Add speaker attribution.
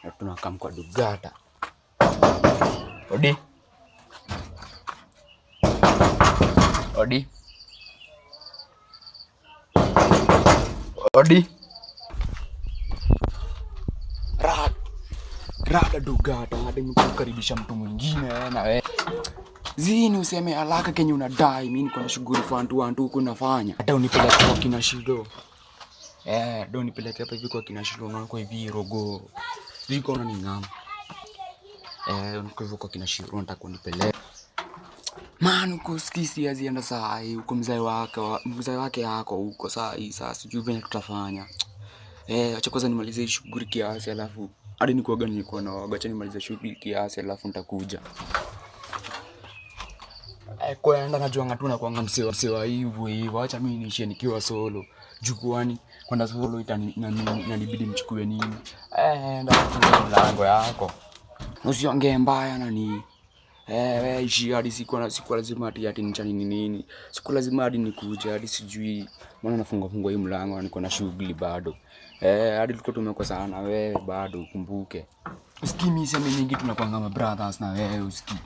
Speaker 1: na tunakam kwa Dugata. Odi. Odi. Odi. Rada Dugata, hadi mtukaribisha mtu mwingine na wewe. Zini useme haraka kenye unadai, mimi niko na shughuli fantu huko nafanya. Hata unipeleke kwa kina Shido. Ndio nipeleke hapa hivi kwa kina Shido, unaona kwa hivi rogo. Ziko unaningama. Niko hivyo kwa kina Shido nataka kunipeleka. Man uko skisi azienda saa hii, uko mzee wake yako huko saa hii, sasa sijui venye tutafanya. Acha kwanza nimalize shughuli kiasi alafu hadi nikuaga nilikuwa na waga, acha nimalize shughuli kiasi alafu nitakuja. Kwenda najua ngatu na kuanga msewa hivyo, acha mimi niishie nikiwa solo. Jukwani kwenda solo inanibidi mchukue nini? Ndio mlango yako. Usiongee mbaya nani. Wewe ishi hadi siku lazima ati nichani nini. Siku lazima hadi nikuje hadi sijui mbona nafunga hii mlango na niko na shughuli bado. Hadi tulikuwa tumekosana wewe bado ukumbuke. Usikii mimi sema mingi tunakuanga ma brothers na wewe usikii.